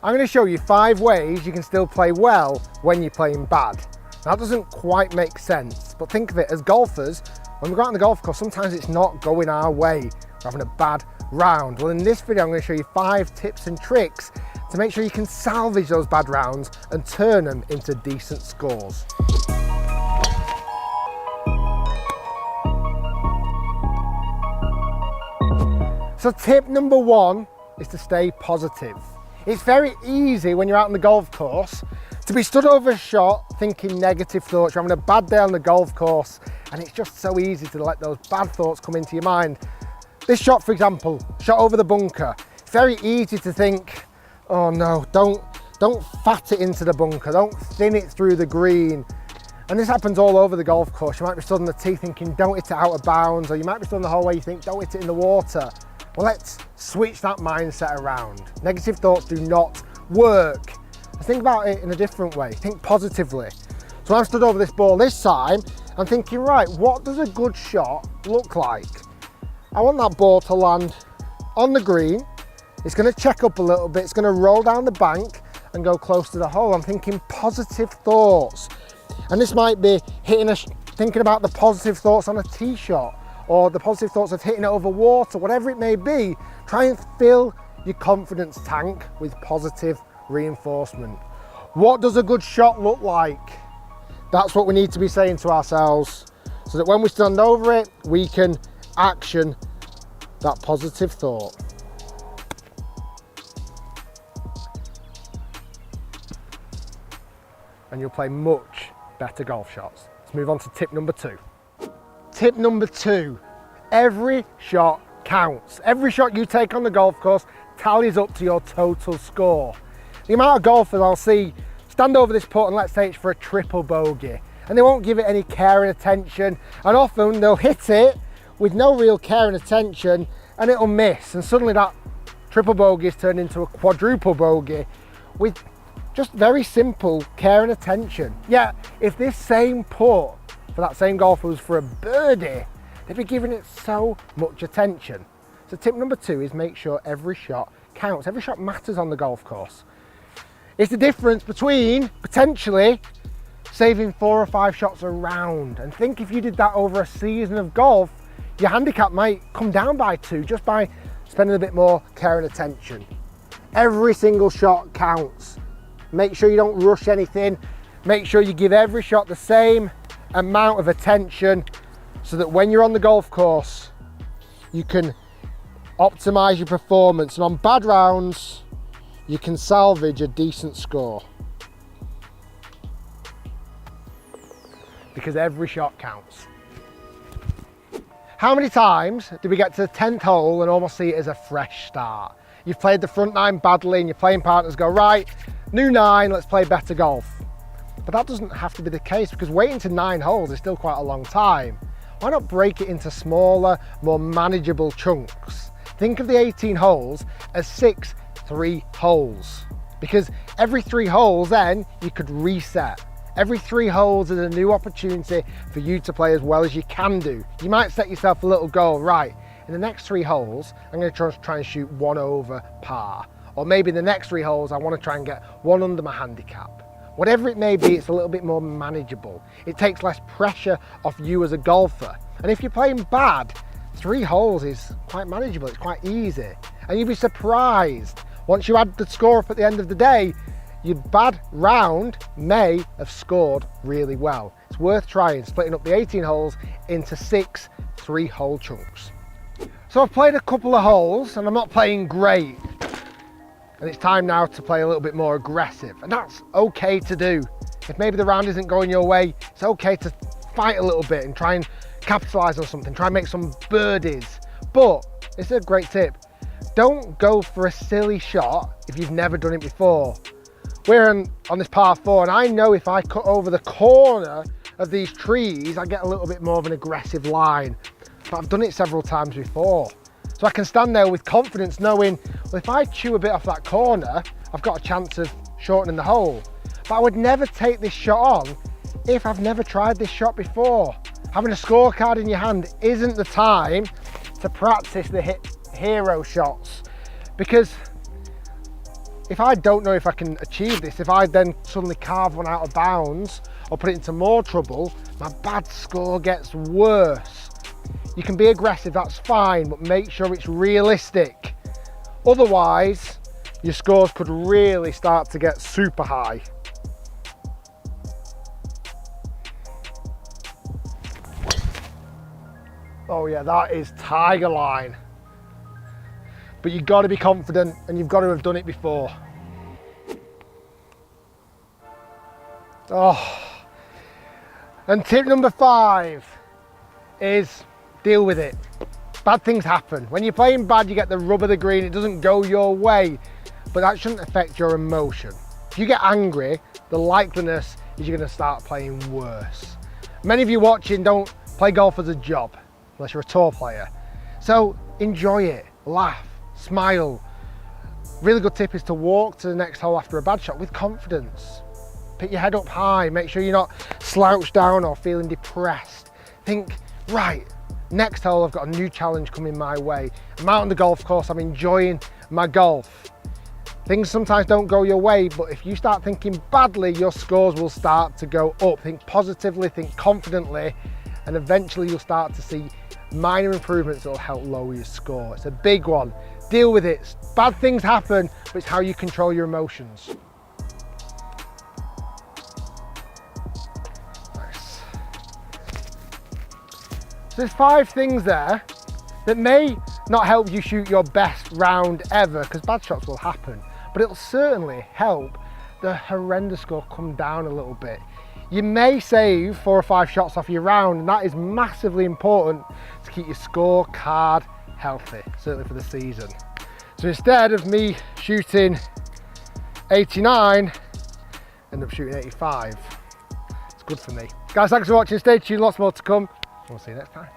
I'm going to show you 5 ways you can still play well when you're playing bad. Now, that doesn't quite make sense, but think of it as golfers. When we go out on the golf course, sometimes it's not going our way. We're having a bad round. Well, in this video, I'm going to show you 5 tips and tricks to make sure you can salvage those bad rounds and turn them into decent scores. So tip number 1 is to stay positive. It's very easy when you're out on the golf course to be stood over a shot thinking negative thoughts. You're having a bad day on the golf course and it's just so easy to let those bad thoughts come into your mind. This shot, for example, shot over the bunker. It's very easy to think, oh no, don't fat it into the bunker, don't thin it through the green. And this happens all over the golf course. You might be stood on the tee thinking, don't hit it out of bounds, or you might be stood on the whole way, you think, don't hit it in the water. Well, let's switch that mindset around. Negative thoughts do not work. Think about it in a different way. Think positively. So I'm stood over this ball this time, I'm thinking, right, what does a good shot look like? I want that ball to land on the green. It's going to check up a little bit. It's going to roll down the bank and go close to the hole. I'm thinking positive thoughts. And this might be thinking about the positive thoughts on a tee shot, or the positive thoughts of hitting it over water, whatever it may be. Try and fill your confidence tank with positive reinforcement. What does a good shot look like? That's what we need to be saying to ourselves, so that when we stand over it, we can action that positive thought. And you'll play much better golf shots. Let's move on to tip number 2. Tip number 2, every shot counts. Every shot you take on the golf course tallies up to your total score. The amount of golfers I'll see stand over this putt and let's say it's for a triple bogey, and they won't give it any care and attention, and often they'll hit it with no real care and attention and it'll miss, and suddenly that triple bogey is turned into a quadruple bogey with just very simple care and attention. Yet if this same putt for that same golfer was for a birdie, they'd be giving it so much attention. So tip number 2 is make sure every shot counts. Every shot matters on the golf course. It's the difference between potentially saving 4 or 5 shots a round. And think if you did that over a season of golf, your handicap might come down by 2 just by spending a bit more care and attention. Every single shot counts. Make sure you don't rush anything. Make sure you give every shot the same amount of attention, so that when you're on the golf course, you can optimize your performance, and on bad rounds, you can salvage a decent score. Because every shot counts. How many times do we get to the 10th hole and almost see it as a fresh start? You've played the front 9 badly and your playing partners go, right, new 9, let's play better golf. But that doesn't have to be the case, because waiting to 9 holes is still quite a long time. Why not break it into smaller, more manageable chunks? Think of the 18 holes as 6 3-holes, because every 3 holes then you could reset. Every 3 holes is a new opportunity for you to play as well as you can do. You might set yourself a little goal, right, in the next 3 holes, I'm going to try and shoot 1 over par. Or maybe the next 3 holes, I want to try and get 1 under my handicap. Whatever it may be, it's a little bit more manageable. It takes less pressure off you as a golfer. And if you're playing bad, 3 holes is quite manageable, it's quite easy. And you'd be surprised, once you add the score up at the end of the day, your bad round may have scored really well. It's worth trying, splitting up the 18 holes into 6 3-hole chunks. So I've played a couple of holes and I'm not playing great. And it's time now to play a little bit more aggressive, and that's okay to do. If maybe the round isn't going your way, it's okay to fight a little bit and try and capitalize on something, try and make some birdies. But it's a great tip. Don't go for a silly shot if you've never done it before. We're on this par 4, and I know if I cut over the corner of these trees, I get a little bit more of an aggressive line. But I've done it several times before. So I can stand there with confidence knowing, well, if I chew a bit off that corner, I've got a chance of shortening the hole. But I would never take this shot on if I've never tried this shot before. Having a scorecard in your hand isn't the time to practice the hero shots, because if I don't know if I can achieve this, if I then suddenly carve one out of bounds or put it into more trouble, my bad score gets worse. You can be aggressive, that's fine, but make sure it's realistic. Otherwise, your scores could really start to get super high. Oh yeah, that is tiger line. But you've got to be confident and you've got to have done it before. Oh. And tip number 5 is deal with it. Bad things happen. When you're playing bad, you get the rub of the green, it doesn't go your way, but that shouldn't affect your emotion. If you get angry, the likeliness is you're going to start playing worse. Many of you watching don't play golf as a job, unless you're a tour player. So enjoy it, laugh, smile. Really good tip is to walk to the next hole after a bad shot with confidence. Pick your head up high, make sure you're not slouched down or feeling depressed. Think, right, next hole I've got a new challenge coming my way. I'm out on the golf course, I'm enjoying my golf. Things sometimes don't go your way, but if you start thinking badly, your scores will start to go up. Think positively, think confidently, and eventually you'll start to see minor improvements that will help lower your score. It's a big one. Deal with it. Bad things happen, but it's how you control your emotions. Nice. So there's 5 things there that may not help you shoot your best round ever, because bad shots will happen, but it'll certainly help the horrendous score come down a little bit. You may save 4 or 5 shots off your round, and that is massively important to keep your scorecard healthy, certainly for the season. So instead of me shooting 89, end up shooting 85. It's good for me. Guys, thanks for watching. Stay tuned, lots more to come. We'll see you next time.